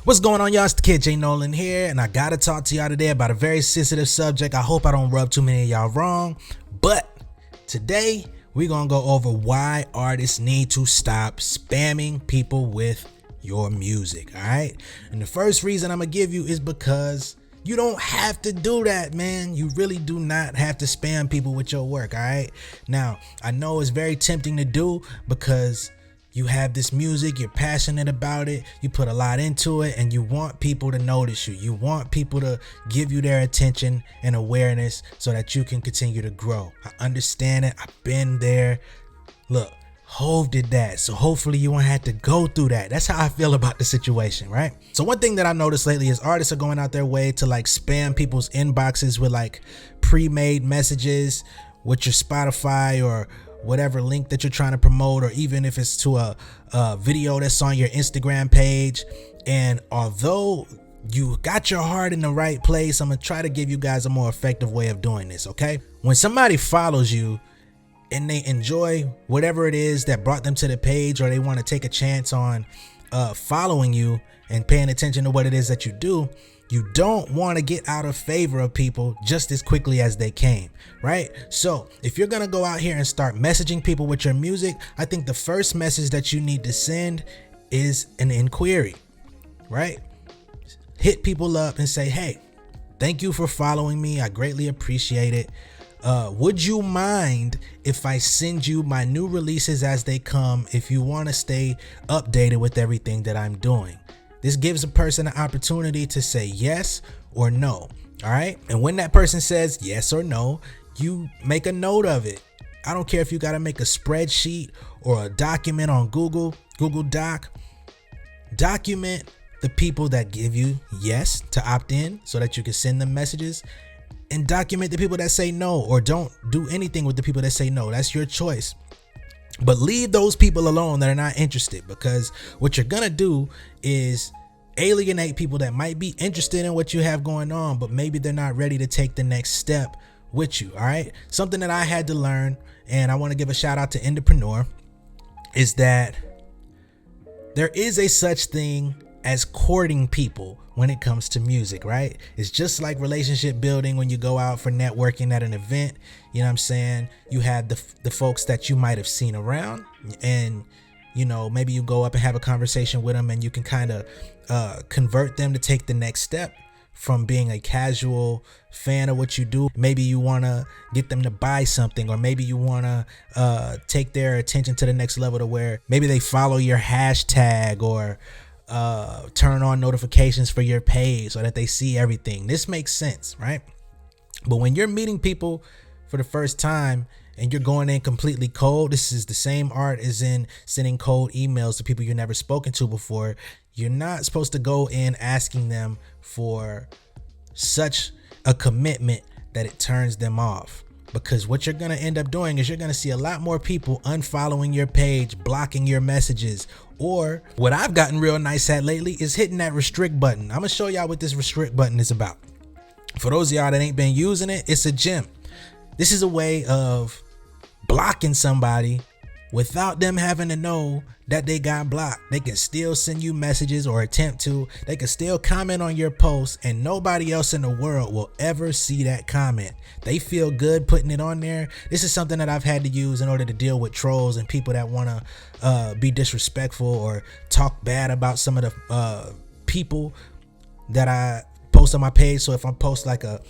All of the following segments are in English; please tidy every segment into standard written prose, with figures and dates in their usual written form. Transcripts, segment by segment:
What's going on, y'all? It's the kid J Nolan here, and I gotta talk to y'all today about a very sensitive subject. I hope I don't rub too many of y'all wrong, but today we're gonna go over why artists need to stop spamming people with your music. All right, and the first reason I'm gonna give you is because you don't have to do that, man. You really do not have to spam people with your work. All right, now I know it's very tempting to do because you have this music, you're passionate about it, you put a lot into it, and you want people to notice you. You want people to give you their attention and awareness so that you can continue to grow. I understand it. I've been there. Look, Hov did that, so hopefully you won't have to go through that. That's how I feel about the situation, right? So one thing that I noticed lately is artists are going out their way to like spam people's inboxes with like pre-made messages with your Spotify or whatever link that you're trying to promote, or even if it's to a video that's on your Instagram page. And although you got your heart in the right place, I'm gonna try to give you guys a more effective way of doing this. Okay, when somebody follows you and they enjoy whatever it is that brought them to the page, or they want to take a chance on following you and paying attention to what it is that you do, you don't want to get out of favor of people just as quickly as they came, right? So if you're going to go out here and start messaging people with your music, I think the first message that you need to send is an inquiry, right? Hit people up and say, hey, thank you for following me. I greatly appreciate it. Would you mind if I send you my new releases as they come, if you want to stay updated with everything that I'm doing? This gives a person an opportunity to say yes or no. All right. And when that person says yes or no, you make a note of it. I don't care if you got to make a spreadsheet or a document on Google Doc. Document the people that give you yes to opt in so that you can send them messages, and document the people that say no or don't do anything with the people that say no. That's your choice. But leave those people alone that are not interested, because what you're gonna do is alienate people that might be interested in what you have going on, but maybe they're not ready to take the next step with you. All right, something that I had to learn, and I want to give a shout out to Entrepreneur, is that there is a such thing as courting people when it comes to music, right? It's just like relationship building when you go out for networking at an event. You know what I'm saying? You have the folks that you might have seen around, and you know, maybe you go up and have a conversation with them, and you can kind of convert them to take the next step from being a casual fan of what you do. Maybe you want to get them to buy something, or maybe you want to take their attention to the next level to where maybe they follow your hashtag, or turn on notifications for your page so that they see everything. This makes sense, right? But when you're meeting people for the first time and you're going in completely cold, this is the same art as in sending cold emails to people you've never spoken to before. You're not supposed to go in asking them for such a commitment that it turns them off. Because what you're going to end up doing is you're going to see a lot more people unfollowing your page, blocking your messages, or what I've gotten real nice at lately is hitting that restrict button. I'm going to show y'all what this restrict button is about. For those of y'all that ain't been using it, it's a gem. This is a way of blocking somebody without them having to know that they got blocked. They can still send you messages, or attempt to. They can still comment on your post, and nobody else in the world will ever see that comment. They feel good putting it on there. This is something that I've had to use in order to deal with trolls and people that want to be disrespectful or talk bad about some of the people that I post on my page. So if I post like a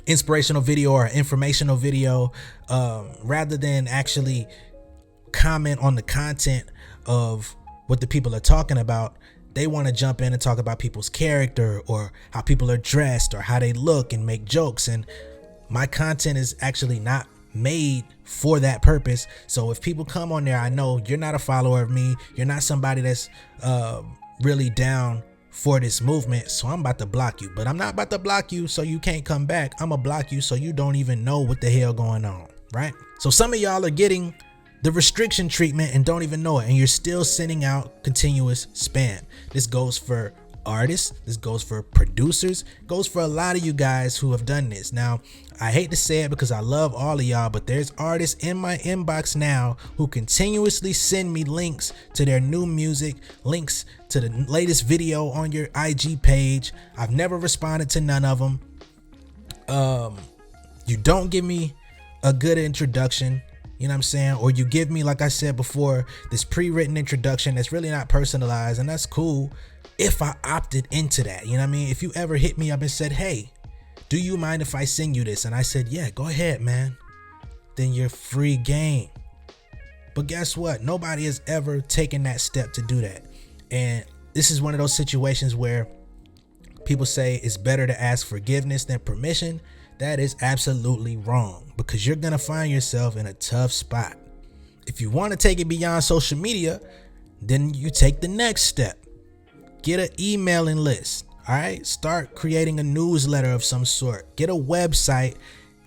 inspirational video or informational video, rather than actually comment on the content of what the people are talking about, they want to jump in and talk about people's character, or how people are dressed, or how they look, and make jokes. And my content is actually not made for that purpose. So if people come on there, I know you're not a follower of me, you're not somebody that's really down for this movement, so I'm about to block you. But I'm not about to block you so you can't come back. I'm gonna block you so you don't even know what the hell going on, right? So some of y'all are getting the restriction treatment and don't even know it, and you're still sending out continuous spam. This goes for artists, this goes for producers, goes for a lot of you guys who have done this. Now, I hate to say it because I love all of y'all, but there's artists in my inbox now who continuously send me links to their new music, links to the latest video on your IG page. I've never responded to none of them. You don't give me a good introduction, you know what I'm saying? Or you give me, like I said before, this pre-written introduction that's really not personalized, and that's cool if I opted into that. You know what I mean? If you ever hit me up and said, hey, do you mind if I send you this? And I said, yeah, go ahead, man. Then you're free game. But guess what? Nobody has ever taken that step to do that. And this is one of those situations where people say it's better to ask forgiveness than permission. That is absolutely wrong, because you're going to find yourself in a tough spot. If you want to take it beyond social media, then you take the next step. Get an emailing list. All right. Start creating a newsletter of some sort. Get a website.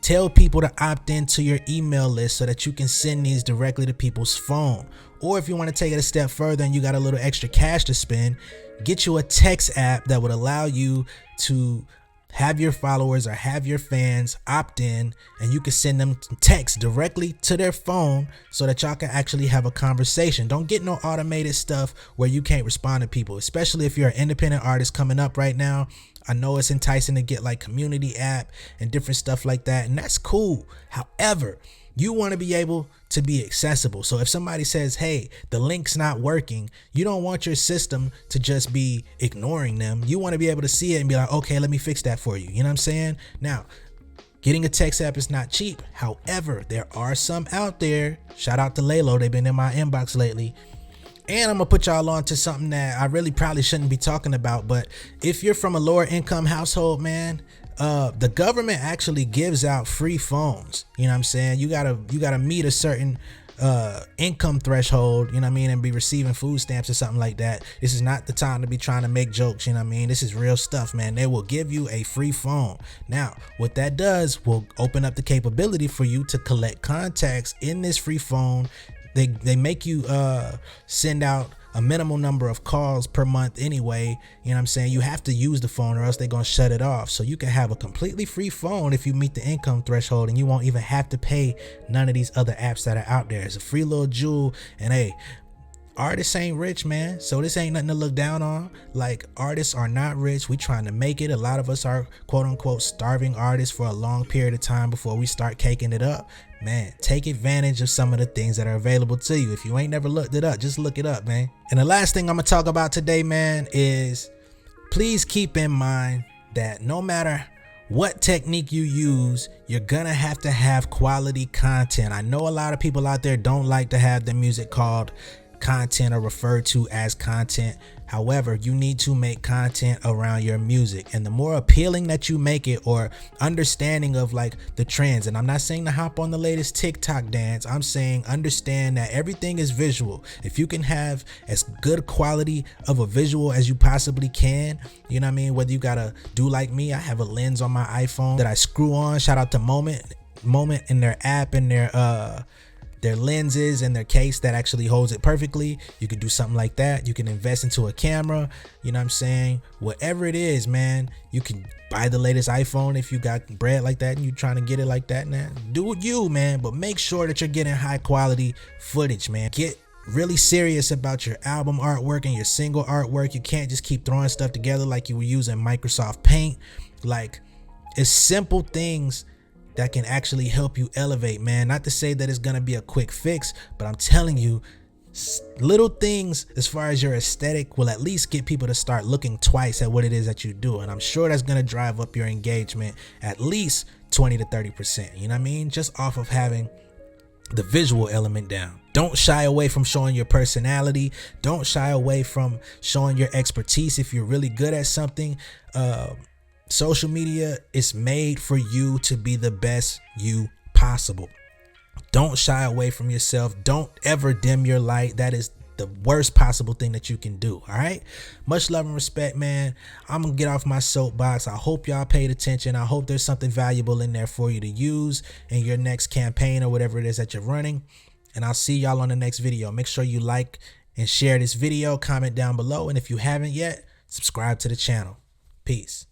Tell people to opt into your email list so that you can send these directly to people's phone. Or if you want to take it a step further and you got a little extra cash to spend, get you a text app that would allow you to have your followers or have your fans opt in, and you can send them text directly to their phone so that y'all can actually have a conversation. Don't get no automated stuff where you can't respond to people, especially if you're an independent artist coming up right now. I know it's enticing to get like community app and different stuff like that, and that's cool. However, you want to be able to be accessible. So if somebody says, hey, the link's not working, you don't want your system to just be ignoring them. You want to be able to see it and be like, okay, let me fix that for you. You know what I'm saying? Now, getting a text app is not cheap. However, there are some out there. Shout out to Laylo. They've been in my inbox lately. And I'm going to put y'all on to something that I really probably shouldn't be talking about. But if you're from a lower income household, man, the government actually gives out free phones. You know what I'm saying? You gotta meet a certain income threshold, you know what I mean, and be receiving food stamps or something like that. This is not the time to be trying to make jokes, you know what I mean? This is real stuff, man. They will give you a free phone. Now, what that does will open up the capability for you to collect contacts in this free phone. They make you send out a minimal number of calls per month anyway. You know what I'm saying? You have to use the phone or else they're going to shut it off. So you can have a completely free phone if you meet the income threshold, and you won't even have to pay none of these other apps that are out there. It's a free little jewel. And hey, artists ain't rich, man. So this ain't nothing to look down on. Like, artists are not rich. We trying to make it. A lot of us are quote unquote starving artists for a long period of time before we start caking it up. Man, take advantage of some of the things that are available to you. If you ain't never looked it up, just look it up, man. And the last thing I'm gonna talk about today, man, is please keep in mind that no matter what technique you use, you're gonna have to have quality content. I know a lot of people out there don't like to have their music called content or referred to as content. However, you need to make content around your music, and the more appealing that you make it, or understanding of like the trends, and I'm not saying to hop on the latest TikTok dance, I'm saying understand that everything is visual. If you can have as good quality of a visual as you possibly can, you know what I mean, whether you gotta do like me, I have a lens on my iPhone that I screw on. Shout out to Moment in their app and their lenses and their case that actually holds it perfectly. You could do something like that. You can invest into a camera, you know what I'm saying? Whatever it is, man, you can buy the latest iPhone if you got bread like that and you trying to get it like that. Now, do you, man, but make sure that you're getting high quality footage, man. Get really serious about your album artwork and your single artwork. You can't just keep throwing stuff together like you were using Microsoft Paint. Like, it's simple things that can actually help you elevate, man. Not to say that it's gonna be a quick fix, but I'm telling you, little things as far as your aesthetic will at least get people to start looking twice at what it is that you do. And I'm sure that's gonna drive up your engagement at least 20 to 30%. You know what I mean? Just off of having the visual element down. Don't shy away from showing your personality. Don't shy away from showing your expertise if you're really good at something. Social media is made for you to be the best you possible. Don't shy away from yourself. Don't ever dim your light. That is the worst possible thing that you can do. All right. Much love and respect, man. I'm gonna get off my soapbox. I hope y'all paid attention. I hope there's something valuable in there for you to use in your next campaign or whatever it is that you're running. And I'll see y'all on the next video. Make sure you like and share this video, comment down below. And if you haven't yet, subscribe to the channel. Peace.